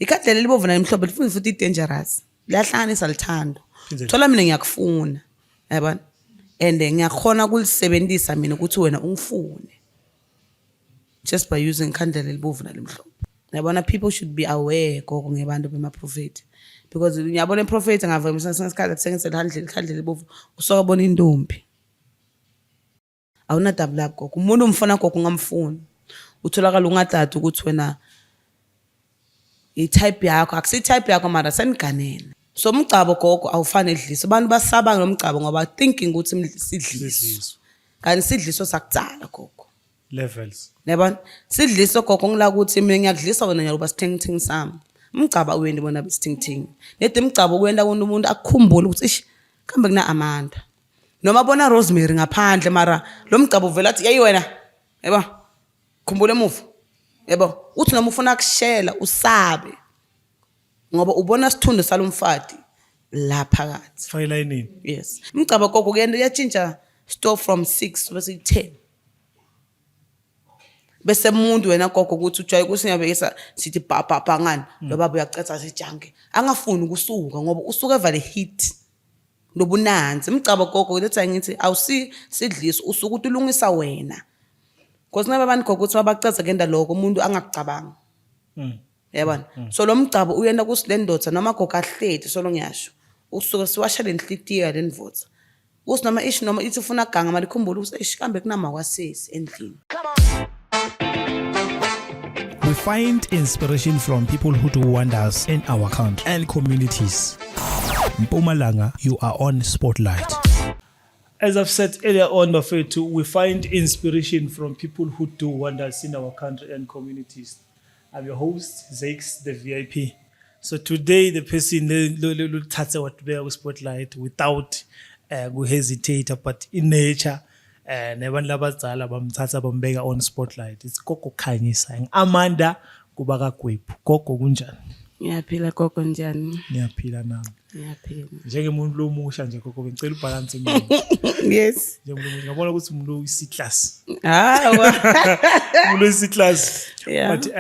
ikhandlela elibovu nalimhlophe lifuna futhi dangerous liyahlanganisa lithando thola mina ngiyakufuna yabona and ngiyakhona ukulisebenzisa mina ukuthi wena ungifune just by using ikhandlela elibovu nalimhlophe yabona people should be aware gogo ngebantu bema-prophet because ngiyabona i-prophet angavamisana ngesikhathi sengiselhandle ikhandlela elibovu usoka bona intombi awunadabu lakho gogo umuntu umfuna gogo ungamfuni utholakala ungadada ukuthi wena i-type yakho akusi-type yakho mara seniganene so umgcabo gogo awufane edliso abantu basaba ngomgcabo ngoba thinking ukuthi sidliso kanti sidliso sakudzala gogo levels yabona sidliso gogo ngila ukuthi mina ngiyakudlisa wena nyaluba sithingithing sami umgcaba uyendi bona besithingithing nede umgcabo kwenda umuntu akukhumbule ukuthi ish kambe kuna Amanda noma bona Rosemary ngaphandle mara lo mgcabo uvela athi yayi wena yeba khumbule emuva yebo uthi noma ufuna kushela usabe ngoba ubona sithundo salomfati la phakathi fileline yes umgcaba gogo kuyena uyatshintsha store from 6 bese 10 bese umuntu wena gogo ukuthi ujaye kusinyabekisa sithi baba ngani lo baba uyacetha sijange angafuni ukusuka ngoba usuka evale hit nobunanzi umgcaba gogo lethi ngithi awusi sidliso usuka ukuthi ulungisa wena because nabantu gogo ukuthi babacetha kenda lokho umuntu angakucabanga yabona so lo mgcabo uyenda kusilendotha noma gogo ahleti solo ngiyasho usuka siwasha lenhlitiya lenivotha usi noma ish noma ithi ufuna ganga mali khumbula ukuthi ish kambe kunama kwasisi endlini. We find inspiration from people who do wonders in our country and communities. Mpumalanga, you are on Spotlight. As I've said earlier on, Bafethu, we find inspiration from people who do wonders in our country and communities. I'm your host, Zakes, the VIP. So today, the person will touch what we Spotlight without hesitate, but in nature. Nebantu labadzala bamthatha bambeka on Spotlight. It's Gogo Khanyisa. Amanda kubakagwephu. Gogo kunjani? Ngiyaphila gogo njani? Ngiyaphila nami. Ngiyaphila. Njengemuntu lomusha nje gogo ngicela ubalance mina. Yes. Njengomuntu ngabona ukuthi umuntu uyisi-class. Umuntu uyisi-class. But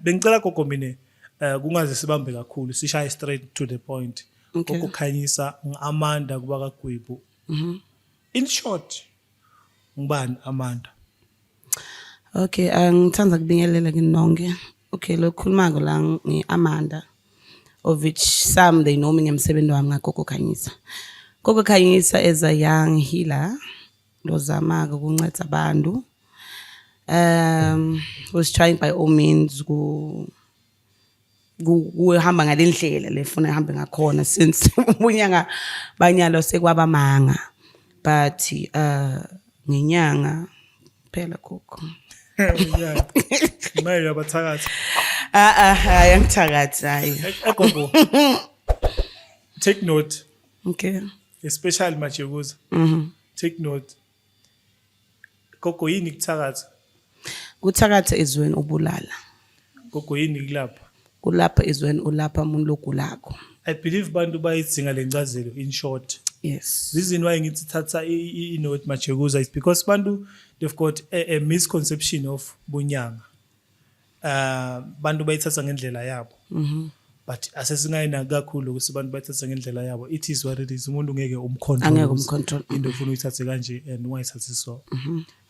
bengicela gogo mina kungaze sibambe kakhulu sishaye straight to the point. Gogo Khanyisa Amanda kubakagwephu. In short, ngubani Amanda? Okay, ngithanda kubingelela kinonke. Okay, lo khulumako la ngiAmanda, of which some they know me ngemsebenzi wami ngaGogo Khanyisa. Gogo Khanyisa is a young healer lozamaka ukunceda abantu. Was trying by all means kuhamba ngalendlela lefuna ihambe ngakhona since ubunyanga banyalo sekwabamanga, but ngenyanga phela gogo Manje abathakathi ayangithakathi hayi gogo. Take note. Okay. Especially Machekuza. Take note. Gogo yini kuthakatha? Kuthakatha ezweni ubulala. Gogo yini kulapha? Kulapha ezweni ulapha umuntu lokulako. I believe bantu bayidzinga lencazelo in short. Yes. The reason why ngithi thatha note Machekuza is because bantu they've got a misconception of bunyanga. Bantu bayithatha ngendlela yabo. But asesingayina kakhulu ukuthi bantu bayithatha ngendlela yabo. It is what it is. Umuntu ngeke umcontrol. Angeke umcontrol. Into ufuna uyithathe kanje and why ithathe so.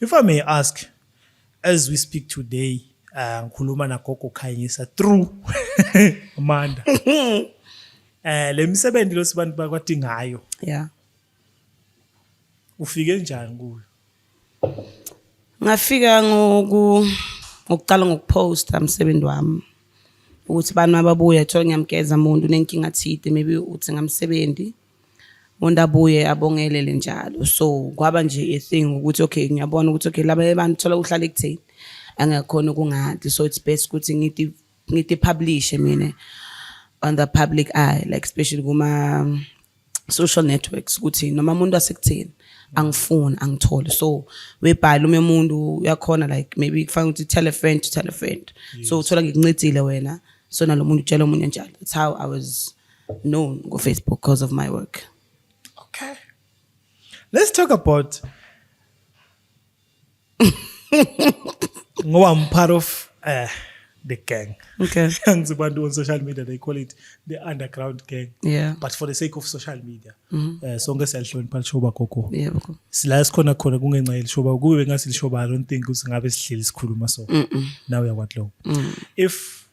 If I may ask, as we speak today, ngikhuluma na Gogo Khanyisa through Amanda. Le misebenzi lo sibantu bakwati ngayo. Yeah. Ufike njani kuyo? Ngafika ngokuqala ngokuposta umsebenzi wami. Ukuthi abantu ababuya thola ngiyamkeza umuntu nenkinga thide maybe uthi ngamsebenzi. Umuntu abuye abongelele njalo. So kwaba nje a thing ukuthi okay ngiyabona ukuthi okay laba abantu thola uhlala ekutheni. Angakhona kungathi so it's best ukuthi ngithi publish mina on the public eye, like especially kuma social networks ukuthi noma umuntu asekutheni angifuni angithole so webhala umuntu uyakhona like maybe kufanele ukuthi tell a friend to tell a friend. Yes. So uthola ngikuncedile wena so nalomuntu utshela umuntu njalo. That's how I was known on Facebook because of my work. Okay, let's talk about ngoba I'm part of the gang. Okay. Young Zibandu on social media, they call it the underground gang. Yeah. But for the sake of social media. So ngeselhlonipha lishoba Gogo. Yeah. Sila sikhona khona kungenxa yelishoba kube ngasi lishoba I don't think ukuthi ngabe sihleli sikhuluma so. Now we are what low. If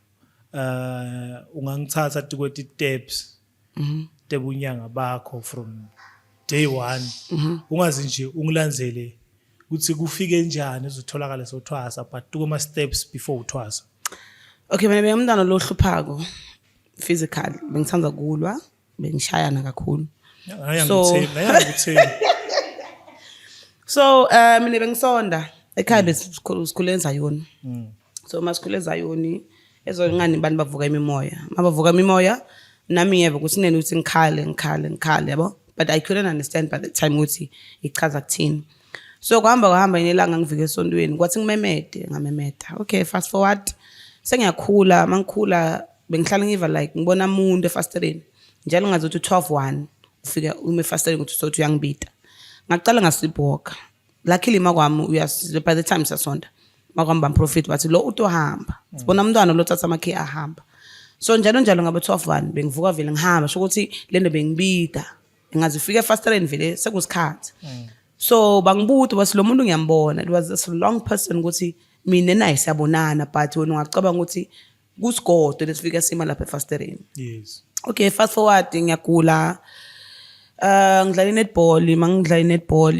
ungangithatha tikwethi steps tebunyanga bakho from day 1 ungazi nje ungilandzele ukuthi kufike njani uzotholakala sothwasa but tukuma steps before uthwasa. Okay, mina bengumntana lo hluphako physical bengithanda kulwa bengishayana kakhulu. So mina bengisonda ekhaya besikhule eZayoni. So masikhule eZayoni ezongani bani bavuka imimoya. Mabavuka imimoya nami yebo ukuthi nene uthi ngikhale yabo. But I couldn't understand by the time ukuthi ichaza kuthini. So kuhamba inelanga ngivike esontweni kwathi ngamemeta. Okay, fast forward sengiyakhula mangikhula bengihlala ngiva like ngibona umuntu efastereni njalo ngazothi 12:1 ufika efastereni ukuthi sothi uyangibita ngaqala ngasleepwalker luckily makwami by the time sasonda makwami bamprofit bathi lo utohamba sibona umntwana lo thatha amakhe ahamba so njalo ngaba 12:1 bengivuka vele ngihamba sho ukuthi lento bengibita ngaze ufike efastereni vele sekusikhathi so bangibuta basi lo muntu ngiyambona it was a long person ukuthi mina naye siyabonana but wena ungacabanga ukuthi kusigodo lesifika sima lapha efastereni. Yes. Okay, fast forward ngiyagula ngidlala netball mangidlala netball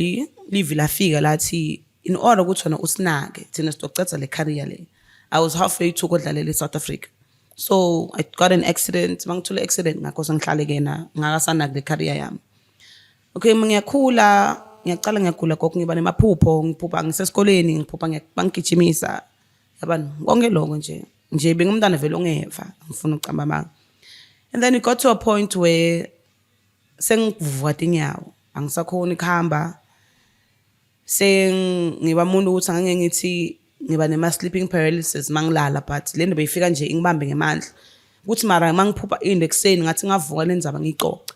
live lafika lathi in order ukuthi wena usinake thina sitocetha le career le I was halfway to kodlalela eSouth Africa so I got an accident mangithola accident ngakho sengihlale kena ngakasana le career yami. Okay ngiyakhula ngiyaqala ngiyagula konke ngiba nemaphupho ngiphupha ngisesikoleni ngiphupha bangigijimisa yabani konke lokho nje bengumntana vele ongeva ngifuna uqamba amanga and then it got to a point where sengivuka inyawo angisakhona ukuhamba sengiba umuntu ukuthi angeke ngithi ngiba nema sleeping paralysis mangilala but lento beyifika nje ingibambe ngemandla ukuthi mara mangiphupha indexeni ngathi ngavuka lenzaba ngicoca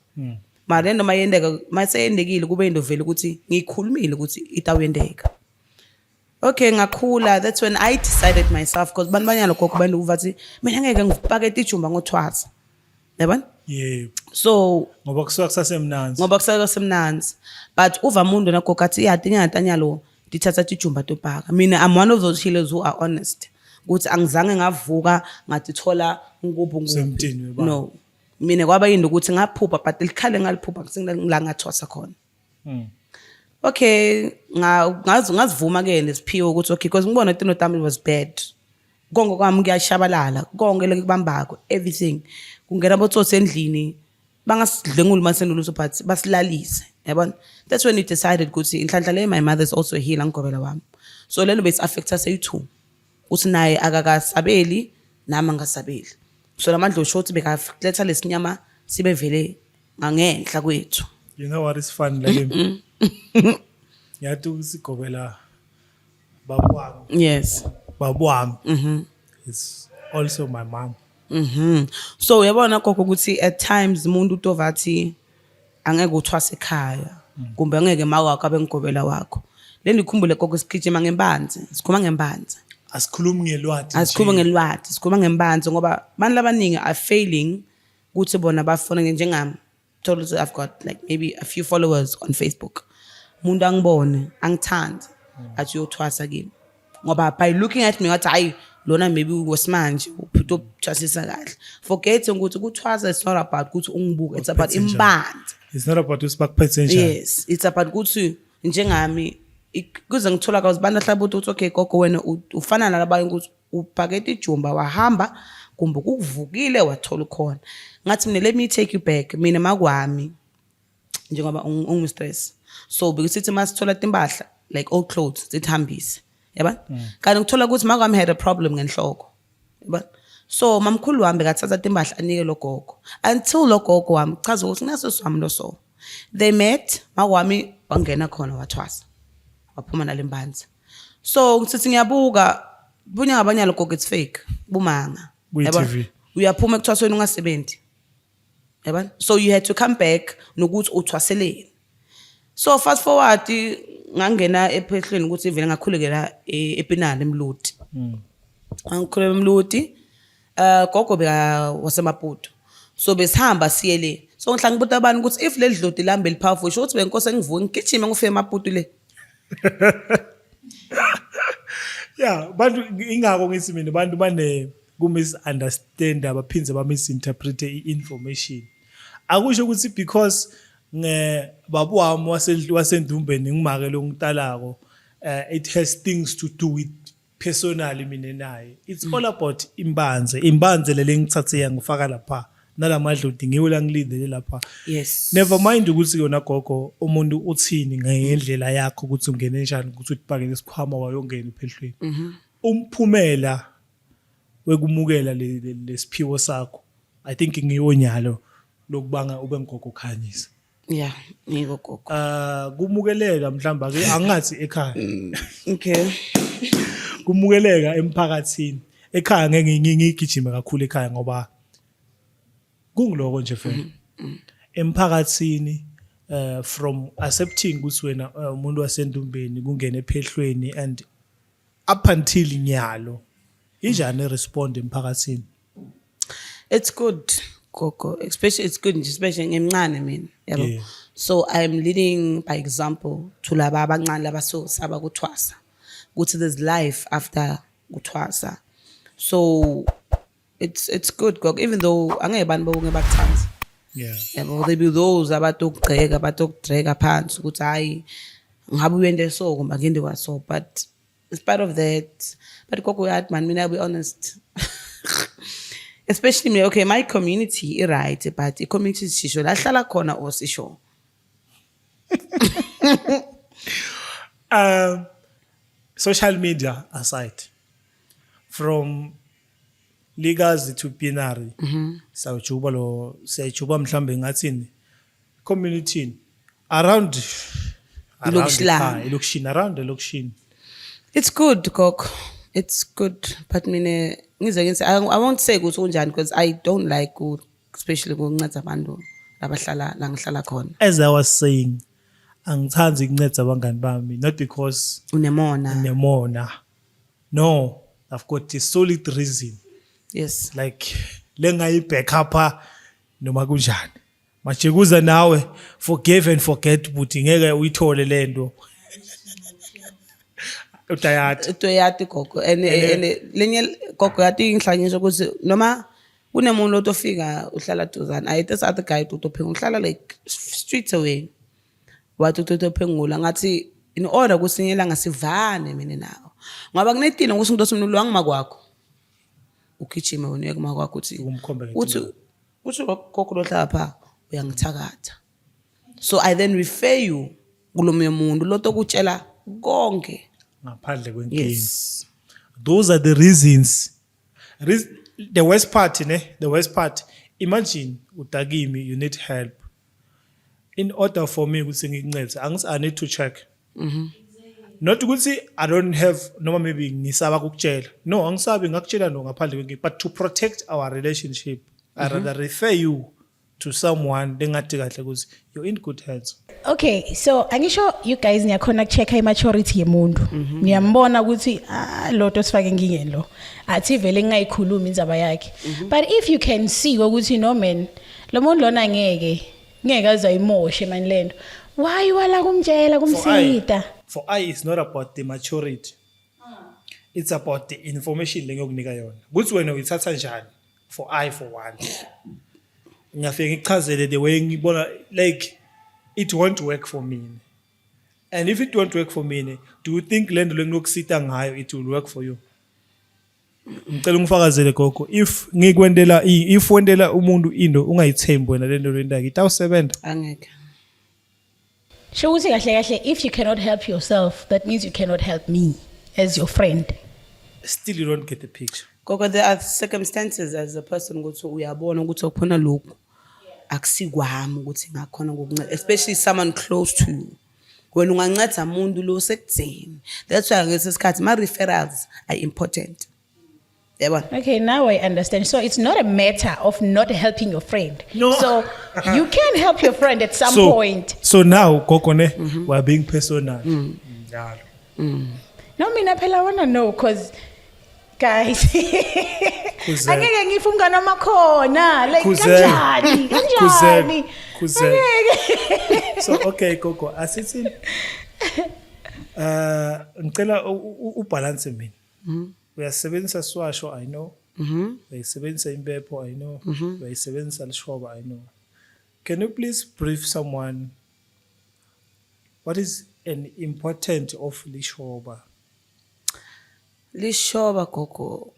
mara lento mayendeka maseyendekile kube into vele ukuthi ngikhulumile ukuthi itawuyendeka. Okay ngakhula that's when I decided myself because banibanyalo kokho bantu uvathi mina ngeke ngipakete ijumba ngothwasa yabona yeah so ngoba kusasemnanzi but uva umuntu nakho athi yatanyalo dithatha ijumba topaka mina I'm one of those healers who are honest ukuthi angizange ngavuka ngathi thola ngubhu no mina kwaba yini ukuthi ngaphupha but likhale ngaliphupha ngisengila ngathwasa khona. Okay ngazivuma ke lesiphiwo ukuthi okay because ngibona into notami was bad konke kwami kuyashabalala konke lekubambako everything kungena botsotsi endlini bangasidlengula masenuluso but basilalise yabona that's when we decided ukuthi inhlanhla le my mother is also a healer ngobela wami so lelo base affect us you2 uthi naye akakasabeli nama ngasabeli so lamandla ushothi bekaletha lesinyama sibe vele ngangenhla kwethu. You know what is fun like him? Yathi usigobela babwami. Yes. Babwami. It's also my mom. So yabona kokho ukuthi at times umuntu utovathi angeke uthwase ekhaya kumbe angeke mawakho abengigobela wakho le ndikhumbule kokho sikhijima ngembanzi sikhuma ngembanzi asikhulumi ngelwathi sikhuluma ngembanzi ngoba abantu labaningi are failing ukuthi bona bafuna njengami told I've got like maybe a few followers on Facebook umuntu angibone angithanda athi uyothwasa kimi ngoba by looking at me wathi hayi lona maybe wesimanje uphuto uthwasisa kahle forgetting ukuthi ukuthwasa is not about ukuthi ungibuke it's about imbanzi it's not about usibakuphethe njani yes it's about ukuthi njengami kuze ngithola kazi banda hlaba ukuthi okay gogo wena ufana nalabanye ukuthi uphakete ijumba wahamba kumbe ukuvukile wathola khona ngathi mina let me take you back mina makwami njengoba ungistress so bekusithi masithola timpahla like old clothes zithambise yaba kanti ngithola ukuthi makwami had a problem ngenhloko yaba so mamkhulu wami bekathatha timpahla anike lo gogo until lo gogo wami chaza ukuthi naso swami lo so they met makwami wangena khona wathwasa waphuma nalembanzi so ngithi ngiyabuka bunya abanyalo gogo it's fake bumanga yaba uyaphuma ekuthwasweni ungasebenzi yaba so you had to come back nokuthi uthwaseleni so fast forward ngangena ephehlweni ukuthi vele ngakhulekela ePinana eMludi angikhuluma emludi gogo beka wasemaputo so besihamba siye le so ngihla ngibuta abantu ukuthi if leli dlodi lambe lipowerful sho ukuthi benkosi ngivuke ngigijime ngifike emaputo le. Yeah, bantu ingako ngithi mina bantu misunderstand abaphinze ba misinterpret information. Akusho ukuthi because babu wami wasendumbeni ngimake lo ngitalako it has things to do with personally mina naye. It's all about imbanze lele ngithathe yangifaka lapha nalamadlodi ngiwo la ngilindele lapha. Yes. Never mind ukuthi yona gogo umuntu uthini ngendlela yakho ukuthi ungene kanjani ukuthi utibhakele isikhwama wayongena ephehlweni. Umphumela wekumukela lesiphiwo sakho I think ngiyonyalo lokubanga ube ngogo Khanyisa. Yeah, ngiko gogo. Kumukeleka mhlamba ke angathi ekhaya. Okay. Kumukeleka emphakathini. Ekhaya ngeke ngigijime kakhulu ekhaya ngoba kungiloko nje mfana. Emphakathini from accepting ukuthi wena umuntu wasendumbeni kungena ephehlweni and up until nyalo injani respond emphakathini. It's good gogo, especially it's good especially ngemncane mina yabo. Yeah. So I'm leading by example to laba abancane labaso saba kuthwasa ukuthi there's life after kuthwasa. So it's good gogo, even though angeke abantu bonke bakuthanda. Yeah. Yabo, there be those abatokugceka phansi ukuthi hayi ngabe uyende so kumba ngende kwaso, but it's part of that. But gogo yathi man mina, I'll be honest. Especially me, okay, my community right, but the community sisho la hlala khona osisho. Social media aside, from legacy to binary, siyajuba mhlambe ngathini community around the location. It's good, Gogo. It's good, but mina I won't say ukuthi unjani because I don't like especially ukunceda abantu labahlala la ngihlala khona. As I was saying, angithandi ukunceda abangani bami not because unemona. No, I've got a solid reason. Yes. Like lengayi backup noma kunjani. Manje kuza nawe forgive and forget ukuthi ngeke uyithole lento. Utayati gogo ene lenye gogo yathi ngihlanyiswa ukuthi noma kunemuntu otofika uhlala duzana ayithe sathi guy utophenga uhlala like streets away wathi utophengula ngathi in order kusinyela ngasivane mina nawo ngoba kunetile ukuthi umuntu osimnulu wangimakwakho ugijima wena yekumakwakho uthi gogo lo hlapha uyangithakatha. So I then refer you kulomunye umuntu lotokutshela konke. Yes. Those are the reasons. The worst part, imagine utagimi, you need help. In order for me, I need to check. Not to say I don't have no maybe nisaba kukchela. No, angisabi ngakchela no ngaphandle, but to protect our relationship, I rather refer you to someone because you're in good hands. Okay, so angisho you guys niyakhona check immaturity yemuntu. Niyambona ukuthi lotho sifake ngingeni lo. Athi vele ngayikhuluma inzaba yakhe. But if you can see ukuthi no man lo muntu lona ngeke azayimoshe man lento. Why wala kumtshela kumsita? For I it's not about the maturity. It's about the information lengokunika yona. Ukuthi wena uyithatha njani? For one. Ngiyafika ngichazele the way ngibona like it won't work for me. And if it won't work for me, do you think lendo lengokusita ngayo it will work for you? Ngicela ungifakazele gogo, if wendela umuntu into ungayithembi wena lendo lendake itawusebenza. Angeke. Sho ukuthi kahle if you cannot help yourself, that means you cannot help me as your friend. Still you don't get the picture. Gogo, there are circumstances as a person ukuthi uyabona ukuthi ukhona lokho akusikwami ukuthi ngakhona ngokunceda, especially someone close to you. When unganceda umuntu lo sekudzeni. That's why ngesikhathi my referrals are important. Okay, now I understand. So it's not a matter of not helping your friend. No. So you can help your friend at some point. So now, Kokone, we're being personal. No, mina phela I want to know because guys. Kuzeka. Angeke ngife umngane wamakhona like Kuzeka. kanjani. Kuzeka. So okay Gogo, asithi ngicela ubalance mina. Uyasebenzisa swasho I know. Uyasebenzisa impepho I know. Uyasebenzisa lishoba I know. Can you please brief someone what is an important of lishoba? Lishoba Gogo.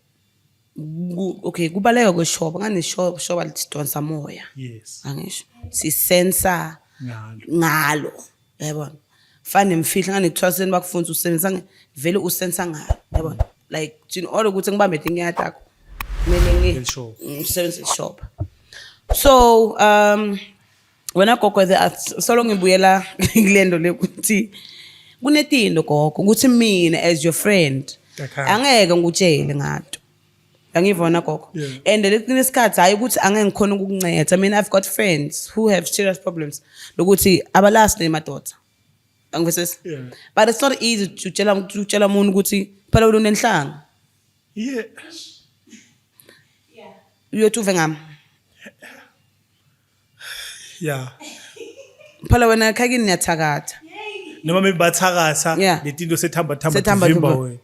Okay, kubaleka kweshoba ngani shoba lidonsa moya. Yes. Angisho. Sisensa ngalo. Yabona. Fane mfihla ngani kuthiwa bakufundisa usebenzisa vele usensa ngalo. Yabona. Like in order ukuthi ngibambe inyatha yakho. Kumele ngisebenzise ishoba. So, wena Gogo solo ngibuyela kulendo lekuthi kunetindo Gogo ukuthi mina as your friend angeke ngutshele ngato. Angivona Gogo. And lesikhathi hayi ukuthi angeke ngikhona ukukunceda. I mean I've got friends who have serious problems lokuthi abalast emadoda. Angivesesi? But it's not easy to tshela umuntu ukuthi phela wena unenhlanga. Yeah. Uyothuve ngami. Yeah. Phela wena khakini niyathakatha. Noma mebathakatha letinto sethamba thimba wena.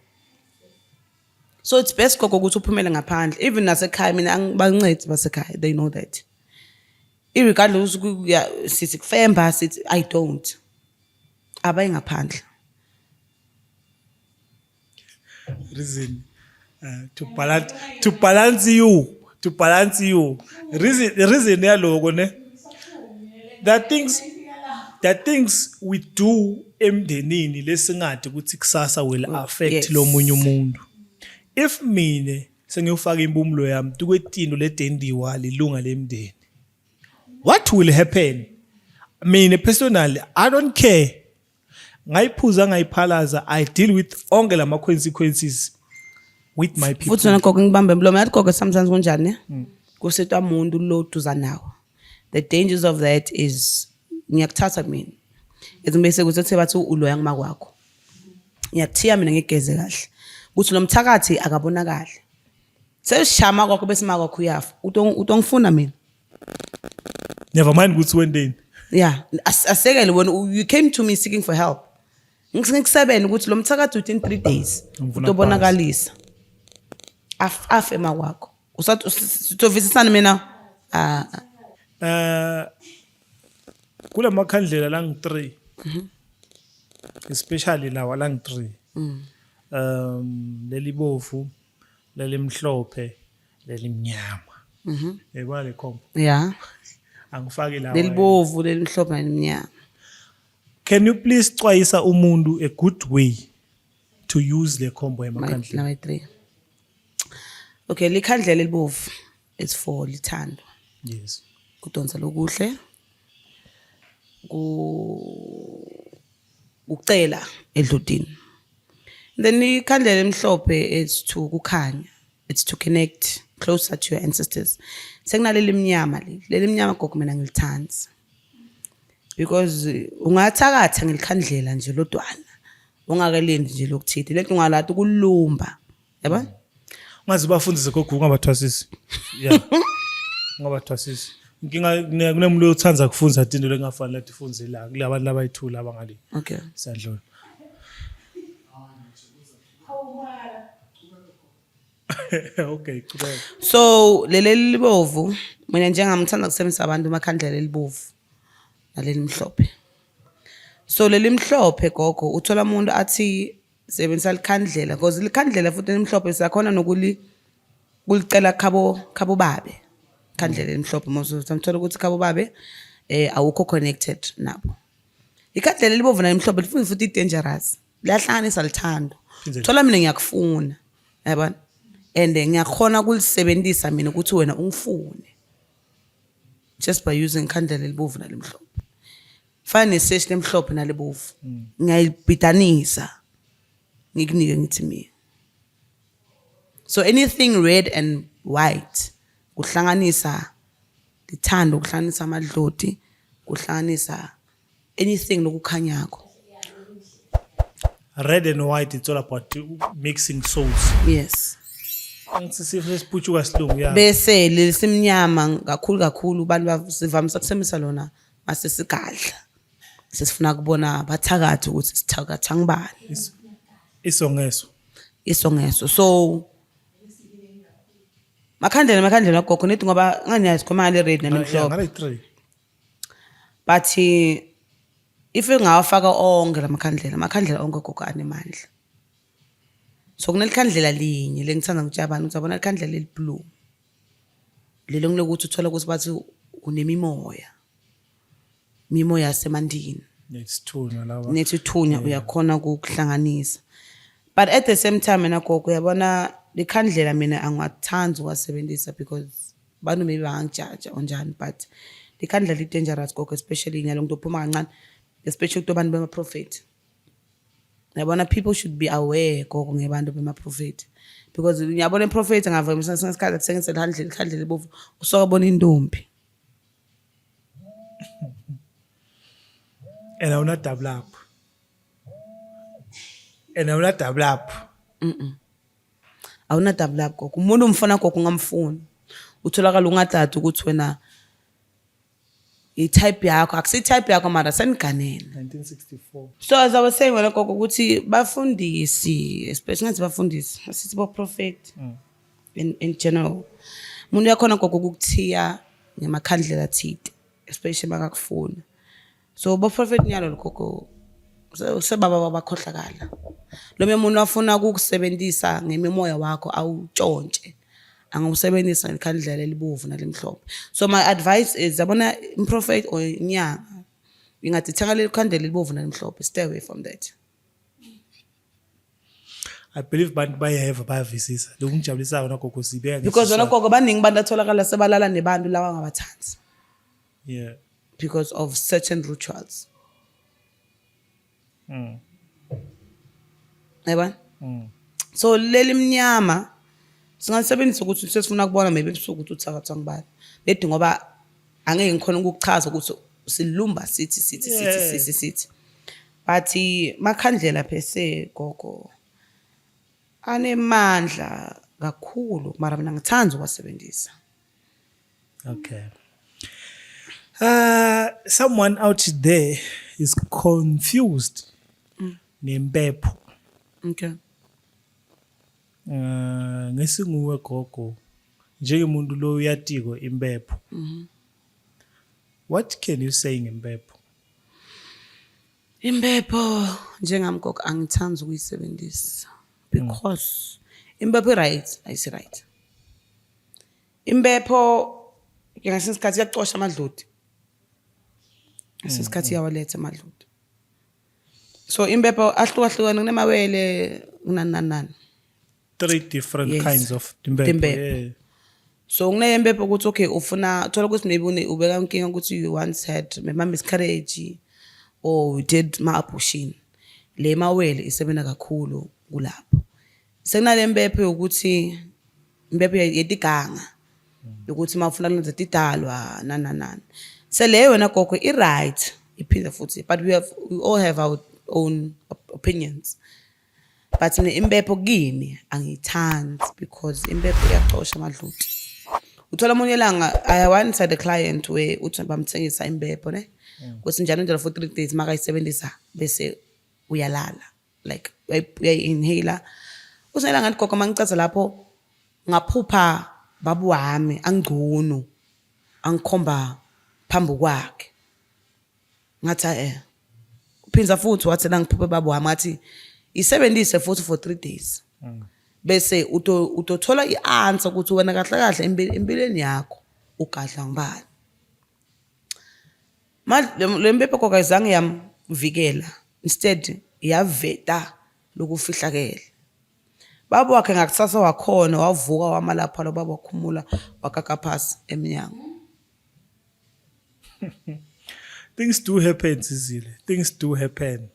So it's best Gogo ukuthi uphumele ngaphandle. Even nasekhaya mina angibancedi basekhaya, they know that. Irregardless sithi kufemba sithi I don't. Abayi ngaphandle. Reason to balance you. Reason yaloko ne. That things we do emndenini lesingade ukuthi kusasa will affect lo munye umuntu. If mine sengiyofaka impumulo yami tukwetino ledendiwa lilunga lemndeni, what will happen? Mine personally I don't care. Ngayiphuza ngayiphalaza I deal with onke lama consequences with my people. Futhi wena Gogo ngibambe mlomo yathi Gogo sometimes kunjani ne? Kusetwa umuntu lo duza nawo. The dangers of that is ngiyakuthatha mina. Ezimese kuthi bathi uloya ngemakwakho. Ngiyakuthiya mina ngigeze kahle. Kuthi lo mthakathi akabonakala. Seshama kwakho bese makwakho uyafa. Utongifuna mina. Never mind ukuthi wendeni. Yeah, asekele when you came to me seeking for help. Ngisebenza ukuthi lo mthakathi within 3 days utobonakalisa. Afe makwakho. Usavisisana mina kula makhandlela lang 3. Especially lawa lang 3. Lelibovu, lelimhlophe, lelimnyama. Yebo le kombo. Yeah. Angifaki lawa. Lelibovu, lelimhlophe nelimnyama. Can you please xwayisa umuntu a good way to use le kombo emakhandlela? Number 3. Okay, likhandlela elibovu it's for lithando. Yes. Kudonsa lokuhle. Ucela edlotini. Then ikhandlela emhlophe is to kukhanya. It's to connect closer to your ancestors. Sekunaleli mnyama leli mnyama Gogo mina ngilithanza. Because ungathakatha ngelikhandlela nje lodwana. Ungakelendi nje lokuthithe. Lethi ungalati kulumba. Yaba? Ngazi bafundise Gogo ungabathwasisi. Yeah. Ungabathwasisi. Inkinga kunemuntu othanza kufunza into lengafanele atifunze la kulabantu labayithula abangali. Okay. Sadlula. Okay, correct. So leli libovu mina njengamthanda kusebenzisa abantu emakhandlela elibovu naleli mhlophe. So leli mhlophe Gogo uthola umuntu athi sebenzisa likhandlela because likhandlela futhi elimhlophe siyakhona kulicela khabo babe. Khandlela elimhlophe mose samthola ukuthi khabo babe awukho connected nabo. Ikhandlela elibovu nalimhlophe lifuna futhi dangerous. Liyahlanganisa lithando. Thola mina ngiyakufuna. Yabona? And ngiyakhona ukulisebenzisa mina ukuthi wena ungifune. Just by using khandlela elibovu nalimhlophe. Fine neseshi lemhlophe nalibovu. Ngiyayibhidanisa. Ngikunike ngithi mina. So anything red and white kuhlanganisa lithando, kuhlanganisa amadloti, kuhlanganisa anything lokukhanyako. Red and white, it's all about mixing souls. Yes. Angithi sifo sesiphutshuka silungu ya. bese lesimnyama kakhulu abantu sivamisa kusemisa lona mase sigadla sesifuna kubona bathakathi ukuthi sithakatha ngibani isongeso so makhandlela gogo nithi ngoba nganiyazi khoma le red nemhlophe Ngale 3. but if ngawafaka onke amakhandlela onke gogo anemandla so kunelikhandlela linye lengithanda ukuthi abantu uzabona ikhandlela eliblue lelo ngilokuthi uthola ukuthi bathi unemimoya yasemandini nethi thunya uyakhona ukuhlanganisa but at the same time mina gogo uyabona likhandlela mina angiwathanda ukusebenzisa because bantu maybe bangijaja onjani but likhandlela li dangerous gogo especially nyalo ngidophuma kancane especially kubantu bema prophet yabona people should be aware gogo ngebantu bema prophet because ngiyabona prophet ngavamisa ngesikhathi akusengise likhandlela libovu usokubona intombi and awuna double up awuna double up gogo umuntu umfuna gogo ungamfuni utholakala ungathatha ukuthi wena i-type yakho akusi-type yakho mara seniganene 1964 so as I was saying wena gogo ukuthi bafundisi especially ngathi bafundisi asithi bo prophet in general umuntu uyakhona gogo ukuthiya ngemakhandlela athide especially bakakufuna so bo prophet nyalo gogo sebaba bakhohlakala lo muntu afuna ukukusebenzisa ngemimoya wakho awutshontshe angusebenzisa ikhandlela elibovu nalemhlophe so my advice is yabona improphet or inyanga ingathi thenga le khandlela elibovu nalemhlophe stay away from that. I believe bantu bayeva bayavisisa lokungijabulisayo nagogo sibeka because wona gogo baningi bantu atholakala sebalala nebantu lawa ngabathanzi yeah because of certain rituals. Yabona so leli mnyama singasebenzisa ukuthi sesifuna kubona maybe ebusuku ukuthi uthakatha ngibani ledi ngoba angeke ngikhona ukuchaza ukuthi silumba sithi but makhandlela phese gogo anemandla kakhulu mara mina ngithanda ukwasebenzisa. okay someone out there is confused nempepho Okay. Ngesinguwe gogo njengemuntu lo uyatiko impepho what can you say ngempepho Impepho njengami gogo angithanda ukuyisebenzisa because impepho right ayisi right. Impepho ngesikhathi yaqosha amadludi. Ngesikhathi yawaletha amadludi. So impepho ahlukahlukana kunemawele nani 3 different yes. kinds of impepho yeah. So kuneyempepho ukuthi okay ufuna thola ukuthi maybe ubeka inkinga ukuthi you once had maybe miscarriage or you did ma-abortion le mawele isebenza kakhulu kulapho sekunale impepho ukuthi impepho yetiganga ukuthi mawufuna lenza tidalwa nani seleyo wena gogo I right iphinde futhi but we all have our own opinions but impepho kimi angiyithandi because impepho iyaqosha amadludi uthola umunye langa I once had a client where uthi bamthengisa impepho ne ukuthi njalo njalo for 3 days makayisebenzisa bese uyalala like uyayi-inhaler usayela ngathi gogo mangicaza lapho ngaphupha babu wami angcono angikhomba phambi kwakhe ngathi uphinza futhi wathi la ngiphuphe babu wami ngathi isebenzise futhi for 3 days bese utothola i-answer ukuthi wena kahle empilweni yakho ugadla ngibani le mpepho gogo ayizange yamvikela instead yaveta lokufihlakela baba wakhe ngakusasa wakhona wavuka wamalapha lo baba wakhumula wakakaphasi eminyango. Things do happen Zizile things do happen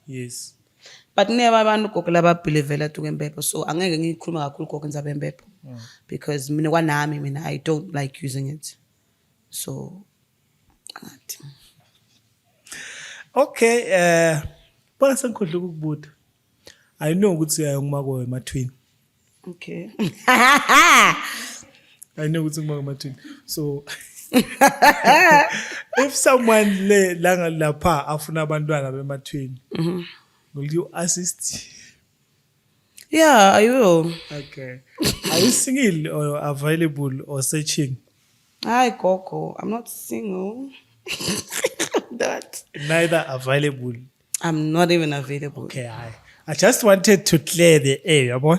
yes But never abantu gogo lababelievela tu kwempepho so angeke ngikhuluma kakhulu gogo ngizabe impepho because mina kwanami mina I don't like using it so angathi okay bona sengikhodla ukubuta I know ukuthi uyayongimako emathwini Okay. I know it's Umgcabo. So if someone langa lapha afuna abantwana bemathweni, will you assist? Yeah, I will. Okay. Are you single or available or searching? Hi, Gogo. I'm not single. That. Neither available. I'm not even available. Okay, I just wanted to clear the air, yabo.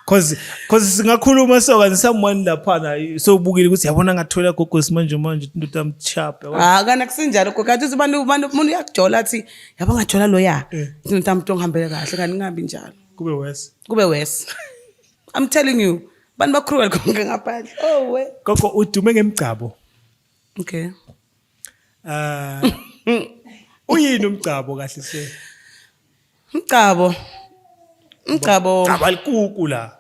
Cause singakhuluma soka someone lapha so bukile ukuthi yabona ngathola Gogo manje into amchap. Kana kusinjalo Gogo. Athi umuntu uyakujola athi yabo ngajola loya. Into amntu ongihambele kahle kanti ngihambi njalo. Kube worse. I'm telling you. Bantu bacruel konke ngaphandle. Oh we. Gogo udume ngemgcabo. Okay. Uyini umgcabo kahle se? Umgcabo Alikuku la.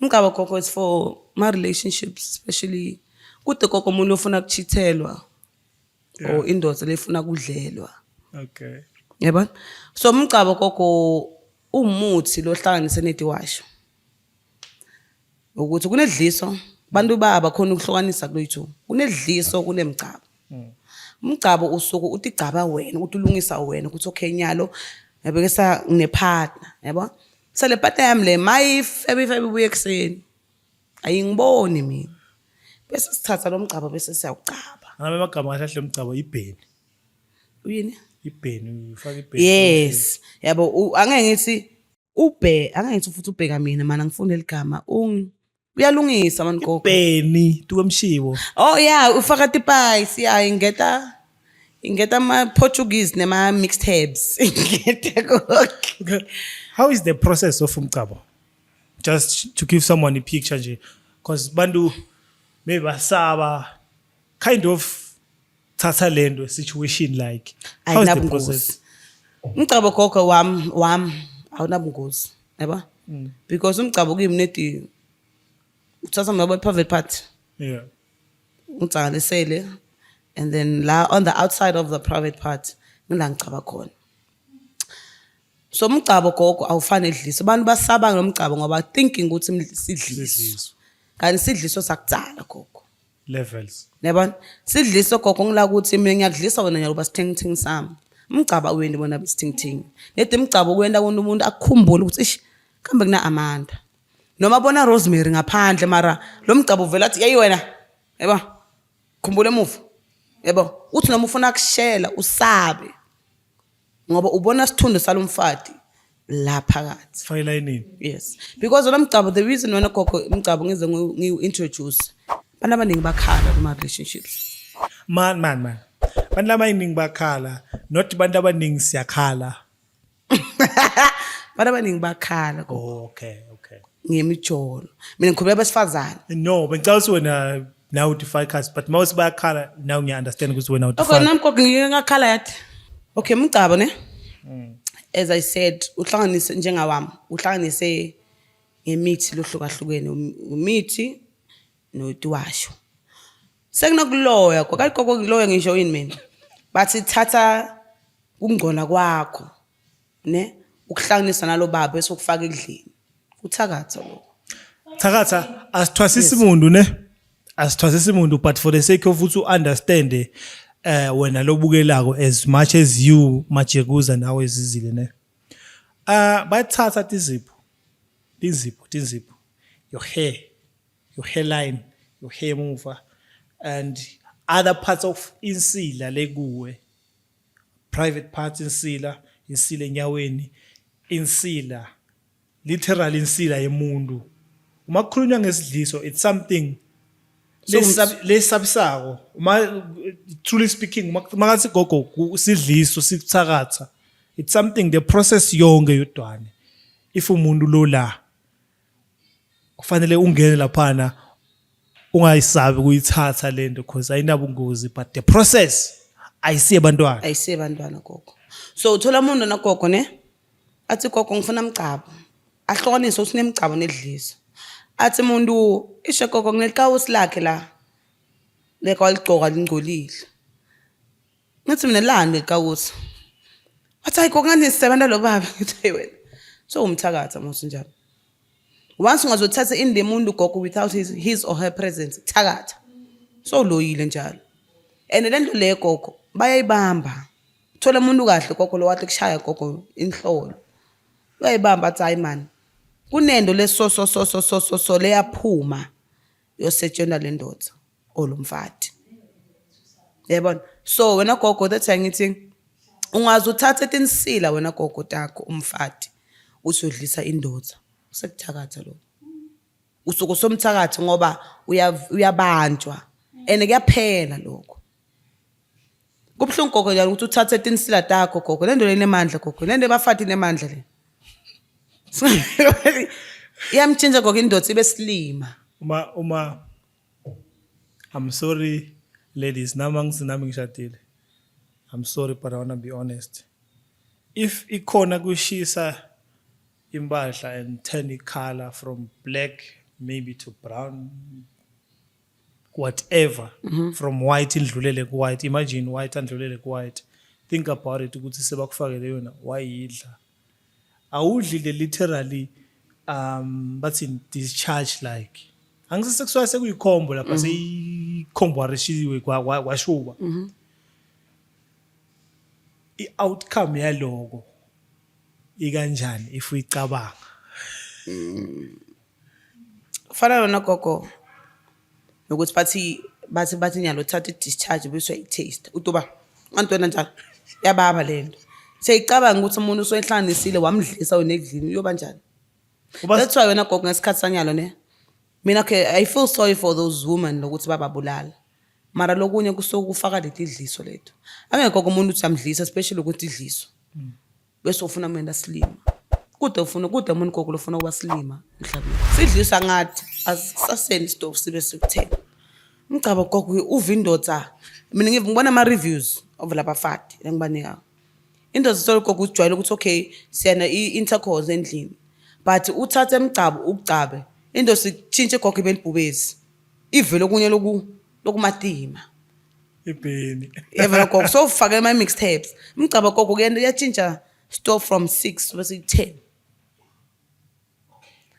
Umgcabo Gogo is for my relationships, especially kude Gogo umuntu ofuna ukuchithelwa or indoda lefuna kudlelwa. Okay. Yebo. So umgcabo Gogo umuthi lo hlanganise nediwasho. Ukuthi kunedliso bantu baba khona ukuhlukanisa kuloyithu. Kunedliso kunemgcabo. Umgcabo usuku uthi gcaba wena, uthi ulungisa wena ukuthi okay nyalo yabekesa nepartner, yabo? Sale partner yami le mayife ebibuye ekseni. Ayingiboni mina. Bese sithatha lo mgcabo bese siyawucaba. Ngabe amagama kahle umgcabo ibheni. Uyini? Ibheni ufaka ibheni. Yes. Yabo angeke ngithi angeke ngithi futhi ubheka mina mana ngifunda eligama uyalungisa mani Gogo. Ibheni tukwemshiwo. Oh yeah, ufaka tipies, yeah, ingeta ma Portuguese nema mixed herbs. Okay. How is the process of umgcabo? Just to give someone a picture nje, because bantu maybe basaba kind of thatha lendo situation like how is the process? Umgcabo Gogo wam awunabungozi, yabo? Because umgcabo kuyimnedi uthatha mabo private part. Yeah. Utsangalisele and then la on the outside of the private part ngila ngicaba khona. So umgcabo Gogo awufane edliso. Abantu basaba ngomgcabo ngoba thinking ukuthi sidliso. Kanti sidliso sakudzala Gogo. Levels. Yabona? Sidliso Gogo ngila ukuthi mina ngiyakudlisa wena nyaluba sithengithing sami. Umgcaba uwende bona bisithingithing. Leti umgcabo kwenda umuntu akukhumbule ukuthi ish kambe kuna Amanda. Noma bona Rosemary ngaphandle mara lo mgcabo uvela athi hey wena. Yebo? Khumbule emuva. Yebo? Uthi noma ufuna ukushela usabe. Ngoba ubona sithundo salomfati la phakathi. File line. Yes. Because lo mgcabo the reason wena Gogo umgcabo ngize ngiintroduce abantu abaningi bakhala kuma relationships. Man. Bantu abaningi bakhala, not bantu abaningi siyakhala. Bantu abaningi bakhala Gogo. Oh, okay. Ngemijolo. Mina ngikhuluma besifazane. No, bengicela ukuthi wena now defy cast, but most bakhala now you understand ukuthi wena Okay, nami Gogo ngingakhala yathi. Okay, umgcabo ne? As I said, uhlanganise njengawami, uhlanganise ngemithi lohlukahlukene, umithi nodiwasho. Sekunakuloya, Gogo kuloya ngisho yini mina. Bathi thatha ukungcola kwakho, ne? Ukuhlanganisa nalo baba bese ukufaka endlini. Uthakatha lo. Thakatha asithwasisa umuntu ne? Asithwasisa umuntu but for the sake of to understand wena lobukelako as much as you majekuza nawe ezizile ne. Bayathatha tizipho. Your hairline, your hair mover and other parts of insila lekuwe. Private parts insila enyaweni, insila literally insila yemuntu. Uma kukhulunywa ngesidliso it's something lesabisako. Truly speaking makathi Gogo sidliso sikuthakatha. It's something the process yonke yodwane. If umuntu lo la kufanele ungene laphana ungayisabi kuyithatha lento because ayinabungozi but the process ayisiye bantwana Gogo. So uthola umuntu na Gogo ne? Athi Gogo ngifuna umgcabo. Ahlukanise uthi nemgcabo nedliso. Athi umuntu isho Gogo ngelikawusi lakhe la. Leka waligcoka lingcolile. Ngathi mina lande likawusi. Athi Gogo ngani sisebenza lo baba ngithi wena. So umthakatha mose njalo. Once ungazothatha in the muntu gogo without his or her presence, thakatha. So loyile njalo. And lento le gogo bayayibamba. Thola umuntu kahle gogo lo wathi kushaya gogo inhlolo. Bayayibamba athi hayi man. Kunendo leso leyaphuma yosetshena lendoda olumfati. Yabona? So wena gogo that's ngithi ungaze uthathe tinsila wena gogo takho umfati usodlisa indoda. Usekuthakatha lo. Usuku somthakatha ngoba uyabanjwa and kuyaphela lokho. Kubhlungu gogo njalo ukuthi uthathe tinsila takho gogo lento lenemandla gogo lento bafati nemandla le. Iyamtshintsha gogo indoda ibe silima. I'm sorry ladies nami ngishadile. I'm sorry but I want to be honest. If ikhona kushisa imbahla and turn the color from black maybe to brown whatever from white indlulele ku white, imagine white andlulele ku white, think about it ukuthi sebakufakele yona wayidla awudlile literally bathi discharge like angisekusuka sekuyikhombo lapha seyikhombo arishiwe kwashuba i-outcome yaloko ikanjani if uyicabanga Fana lona gogo nokuthi bathi nyalo thatha discharge bese uyitaste utoba antwana njalo yababa lento seyicabanga ukuthi umuntu usoyihlanganisile wamdlisa wena ekudlini uyoba njani. That's why wena gogo ngesikhathi sanyalo ne mina I feel sorry for those women lokuthi bababulala mara lokunye kusokufaka letidliso lethu angekho umuntu uthi amdlisa especially ukuthi idliso bese ufuna umenda silima kude umuntu gogo lofuna ukuba silima emhlabeni sidlisa ngathi asisaseni stove sibe sikuthela. Umgcabo gogo uvindoda mina ngibona ama reviews of labafati engibanika indoda solo gogo ujwayele ukuthi okay siyana intercourse endlini but uthathe emgcabo ukugcabe indoda sitshintshe gogo ibelibhubezi ivele okunye lokumatima ibheni evela gogo so ufake ama mixtapes umgcabo gogo kuyena yatshintsha stove from 6 bese 10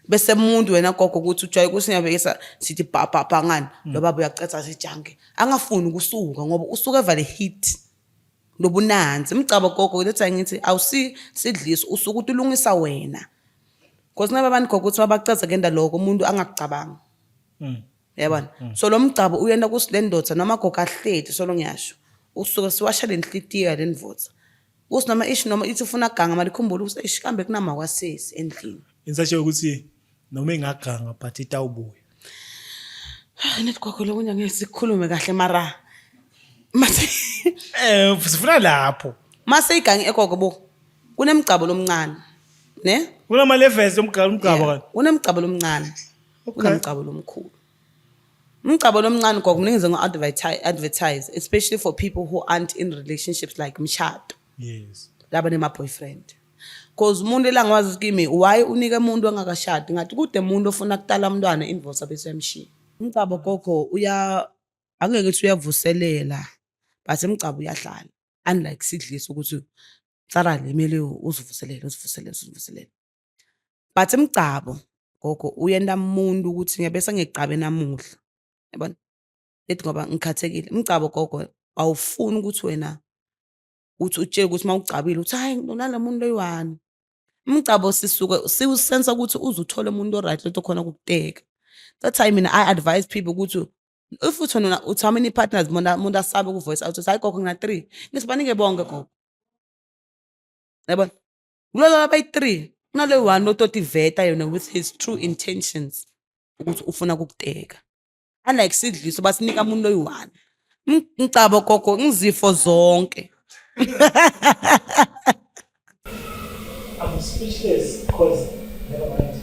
bese umuntu wena gogo ukuthi ujwaye kusinyabekisa sithi papa ngani lo baba uyacetha sijange angafuni ukusuka ngoba usuka evale hit lobunanzi umgcabo gogo lethi ngithi awusi sidliso usuku ukuthi ulungisa wena because nabantu gogo ukuthi babacetha ngenda lokho umuntu angakucabanga yabona so lo mgcabo uyenda kusilendoda noma gogo ahleti solo ngiyasho usuka siwasha lenhlitiya lenivotha usinoma ish noma ithi ufuna ganga malikhumbula ukuthi ishikambe kunama kwasesi endlini insatshe ukuthi noma engaganga but itawubuya nethi gogo lokunya ngesikhulume kahle mara sifuna lapho mase igangi egogo bo kunemgcabo lomncane ne kunama levels umgcabo kanti kunemgcabo lomncane kunemgcabo lomkhulu. Umgcabo lomncane gogo mningize ngo-advertise especially for people who aren't in relationships like mshado. Yes. Laba nema boyfriend. Cause umuntu elangwazi kimi why unika umuntu angakashadi ngathi kude umuntu ofuna kutala umntwana invoice bese yamshiya. Umgcabo gogo angeke uthi uyavuselela but umgcabo uyahlala unlike sidlisa ukuthi tsara lemele uzivuselele. But umgcabo gogo uyenda umuntu ukuthi ngiyabese ngegcabe namuhla. Yabona? Lethi ngoba ngikhathekile. Umgcabo gogo awufuni ukuthi wena uthi utshela ukuthi mawucabile uthi hayi nalamuntu loyiwani. Umgcabo sisuka siwusensa ukuthi uzuthola umuntu oright leto khona ukuteka. That time mina I advise people ukuthi if uthi how many partners umuntu asabe ku voice out hayi gogo ngina 3 ngisibanike bonke gogo. Yabona? Kulolo abayi3 kunale one ototi veta yena with his true intentions ukuthi ufuna ukuteka. Unlike sidliso basinika umuntu loyiwani. Umgcabo gogo ngizifo zonke. I'm speechless because never mind.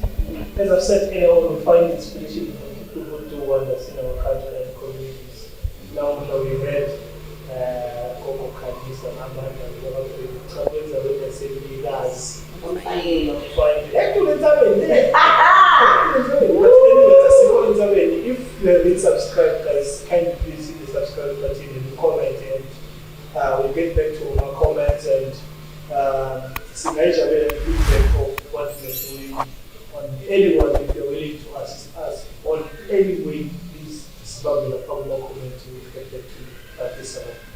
As I've said earlier on, we find inspiration from people who do wonders in our country and communities. Now we read Gogo Khanyisa and Amanda, travelers are going to say leaders. But anyway, if you have been subscribed, guys, kindly please hit the subscribe button and comment, and we'll get back to our comments and feedback of what anyone, if you're willing to assist us on any way, please, this is about the community, we get back to this.